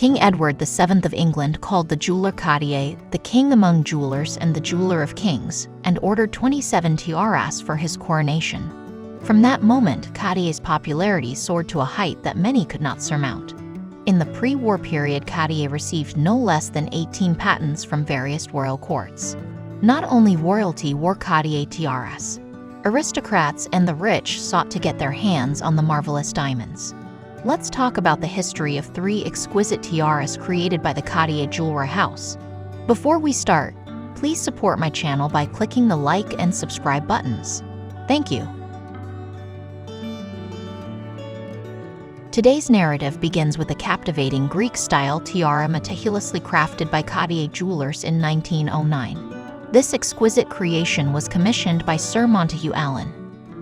King Edward VII of England called the jeweler Cartier the king among jewelers and the jeweler of kings, and ordered 27 tiaras for his coronation. From that moment, Cartier's popularity soared to a height that many could not surmount. In the pre-war period, Cartier received no less than 18 patents from various royal courts. Not only royalty wore Cartier tiaras. Aristocrats and the rich sought to get their hands on the marvelous diamonds. Let's talk about the history of 3 exquisite tiaras created by the Cartier Jewelry House. Before we start, please support my channel by clicking the like and subscribe buttons. Thank you. Today's narrative begins with a captivating Greek-style tiara meticulously crafted by Cartier jewelers in 1909. This exquisite creation was commissioned by Sir Montague Allen,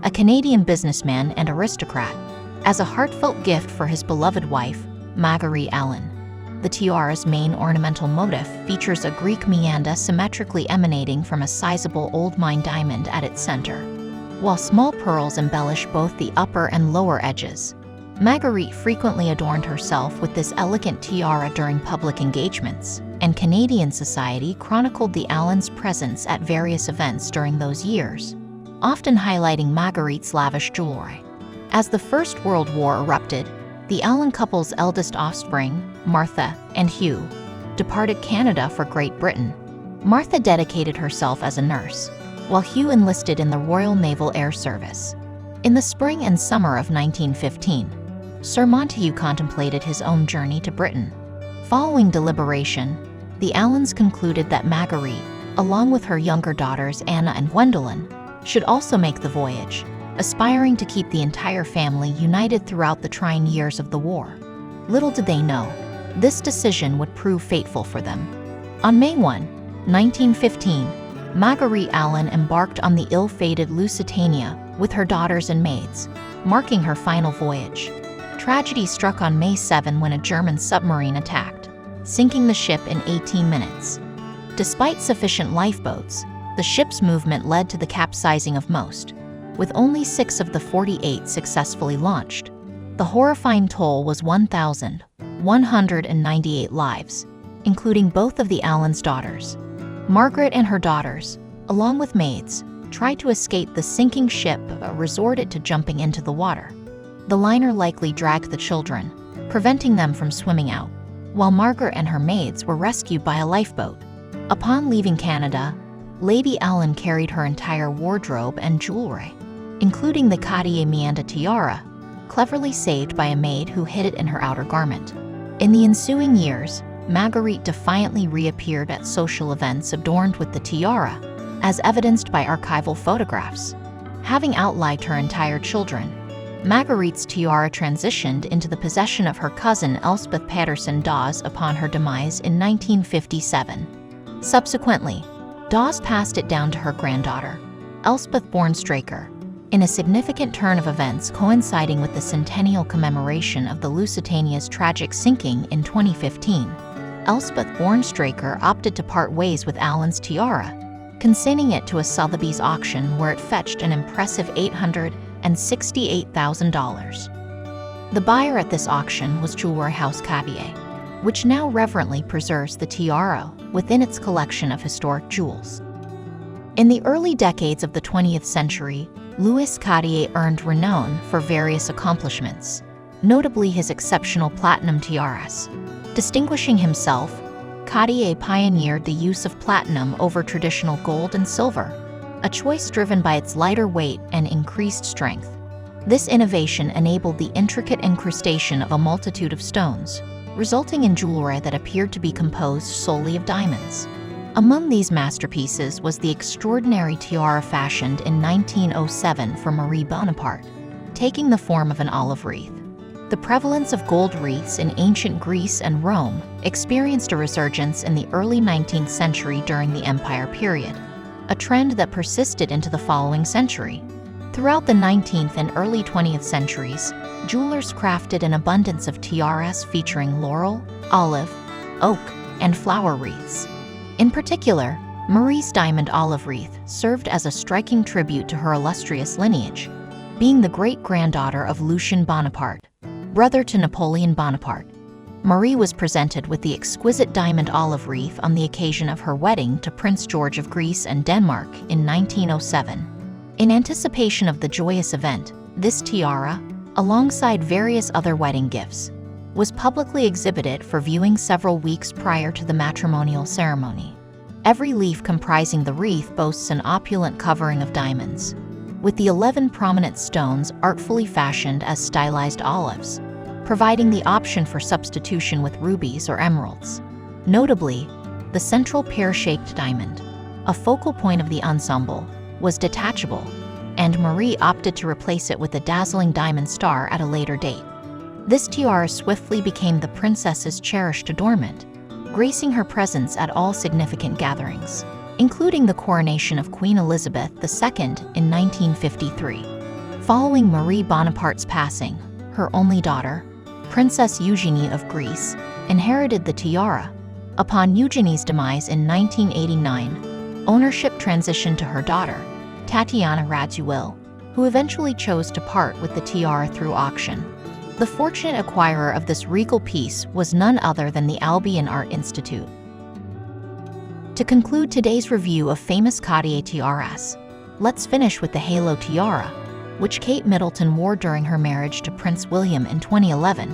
a Canadian businessman and aristocrat, as a heartfelt gift for his beloved wife, Marguerite Allen. The tiara's main ornamental motif features a Greek meanda symmetrically emanating from a sizable old mine diamond at its center, while small pearls embellish both the upper and lower edges. Marguerite frequently adorned herself with this elegant tiara during public engagements, and Canadian society chronicled the Allens' presence at various events during those years, often highlighting Marguerite's lavish jewelry. As the First World War erupted, the Allen couple's eldest offspring, Martha and Hugh, departed Canada for Great Britain. Martha dedicated herself as a nurse, while Hugh enlisted in the Royal Naval Air Service. In the spring and summer of 1915, Sir Montague contemplated his own journey to Britain. Following deliberation, the Allens concluded that Marguerite, along with her younger daughters Anna and Gwendolyn, should also make the voyage, aspiring to keep the entire family united throughout the trying years of the war. Little did they know, this decision would prove fateful for them. On May 1, 1915, Marguerite Allen embarked on the ill-fated Lusitania with her daughters and maids, marking her final voyage. Tragedy struck on May 7 when a German submarine attacked, sinking the ship in 18 minutes. Despite sufficient lifeboats, the ship's movement led to the capsizing of most, with only 6 of the 48 successfully launched. The horrifying toll was 1,198 lives, including both of the Allens' daughters. Margaret and her daughters, along with maids, tried to escape the sinking ship but resorted to jumping into the water. The liner likely dragged the children, preventing them from swimming out, while Margaret and her maids were rescued by a lifeboat. Upon leaving Canada, Lady Allen carried her entire wardrobe and jewelry, including the Cartier meanda tiara, cleverly saved by a maid who hid it in her outer garment. In the ensuing years, Marguerite defiantly reappeared at social events adorned with the tiara, as evidenced by archival photographs. Having outlived her entire children, Marguerite's tiara transitioned into the possession of her cousin Elspeth Patterson Dawes upon her demise in 1957. Subsequently, Dawes passed it down to her granddaughter, Elspeth born Straker, in a significant turn of events coinciding with the centennial commemoration of the Lusitania's tragic sinking in 2015. Elspeth born Straker opted to part ways with Allen's tiara, consigning it to a Sotheby's auction where it fetched an impressive $868,000. The buyer at this auction was Jewelry House Cartier, which now reverently preserves the tiara within its collection of historic jewels. In the early decades of the 20th century, Louis Cartier earned renown for various accomplishments, notably his exceptional platinum tiaras. Distinguishing himself, Cartier pioneered the use of platinum over traditional gold and silver, a choice driven by its lighter weight and increased strength. This innovation enabled the intricate incrustation of a multitude of stones, resulting in jewelry that appeared to be composed solely of diamonds. Among these masterpieces was the extraordinary tiara fashioned in 1907 for Marie Bonaparte, taking the form of an olive wreath. The prevalence of gold wreaths in ancient Greece and Rome experienced a resurgence in the early 19th century during the Empire period, a trend that persisted into the following century. Throughout the 19th and early 20th centuries, jewelers crafted an abundance of tiaras featuring laurel, olive, oak, and flower wreaths. In particular, Marie's diamond olive wreath served as a striking tribute to her illustrious lineage, being the great-granddaughter of Lucien Bonaparte, brother to Napoleon Bonaparte. Marie was presented with the exquisite diamond olive wreath on the occasion of her wedding to Prince George of Greece and Denmark in 1907. In anticipation of the joyous event, this tiara, alongside various other wedding gifts, was publicly exhibited for viewing several weeks prior to the matrimonial ceremony. Every leaf comprising the wreath boasts an opulent covering of diamonds, with the 11 prominent stones artfully fashioned as stylized olives, providing the option for substitution with rubies or emeralds. Notably, the central pear-shaped diamond, a focal point of the ensemble, was detachable, and Marie opted to replace it with a dazzling diamond star at a later date. This tiara swiftly became the princess's cherished adornment, gracing her presence at all significant gatherings, including the coronation of Queen Elizabeth II in 1953. Following Marie Bonaparte's passing, her only daughter, Princess Eugenie of Greece, inherited the tiara. Upon Eugenie's demise in 1989, ownership transitioned to her daughter, Tatiana Radziwill, who eventually chose to part with the tiara through auction. The fortunate acquirer of this regal piece was none other than the Albion Art Institute. To conclude today's review of famous Cartier tiaras, let's finish with the halo tiara, which Kate Middleton wore during her marriage to Prince William in 2011.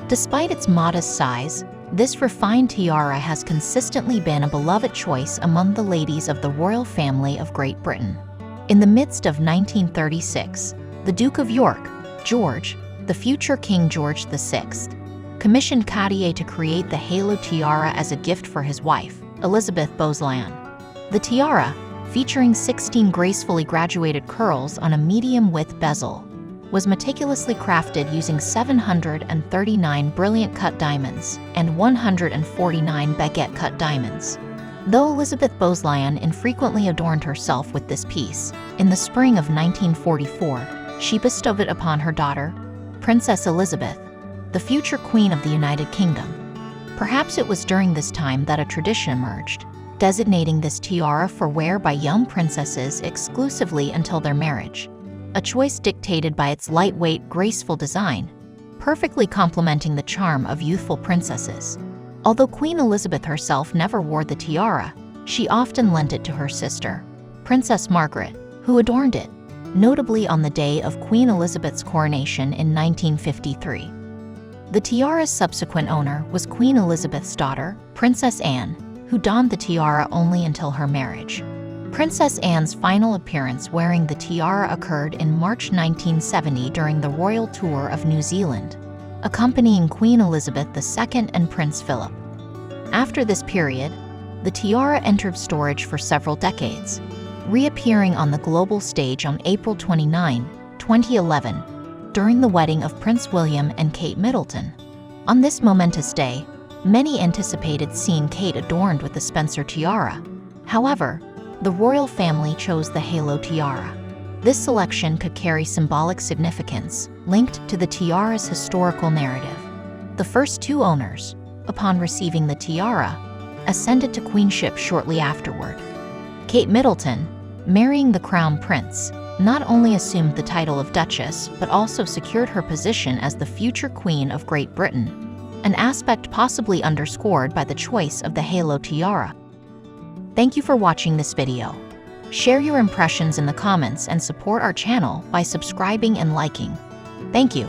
Despite its modest size, this refined tiara has consistently been a beloved choice among the ladies of the royal family of Great Britain. In the midst of 1936, the Duke of York, George, the future King George VI, commissioned Cartier to create the halo tiara as a gift for his wife, Elizabeth Boselaen. The tiara, featuring 16 gracefully graduated curls on a medium-width bezel, was meticulously crafted using 739 brilliant cut diamonds and 149 baguette-cut diamonds. Though Elizabeth Boselaen infrequently adorned herself with this piece, in the spring of 1944, she bestowed it upon her daughter, Princess Elizabeth, the future Queen of the United Kingdom. Perhaps it was during this time that a tradition emerged, designating this tiara for wear by young princesses exclusively until their marriage, a choice dictated by its lightweight, graceful design, perfectly complementing the charm of youthful princesses. Although Queen Elizabeth herself never wore the tiara, she often lent it to her sister, Princess Margaret, who adorned it, notably on the day of Queen Elizabeth's coronation in 1953. The tiara's subsequent owner was Queen Elizabeth's daughter, Princess Anne, who donned the tiara only until her marriage. Princess Anne's final appearance wearing the tiara occurred in March 1970 during the royal tour of New Zealand, accompanying Queen Elizabeth II and Prince Philip. After this period, the tiara entered storage for several decades, reappearing on the global stage on April 29, 2011, during the wedding of Prince William and Kate Middleton. On this momentous day, many anticipated seeing Kate adorned with the Spencer tiara. However, the royal family chose the halo tiara. This selection could carry symbolic significance linked to the tiara's historical narrative. The first two owners, upon receiving the tiara, ascended to queenship shortly afterward. Kate Middleton, marrying the Crown Prince, not only assumed the title of Duchess but also secured her position as the future Queen of Great Britain, an aspect possibly underscored by the choice of the halo tiara. Thank you for watching this video. Share your impressions in the comments and support our channel by subscribing and liking. Thank you.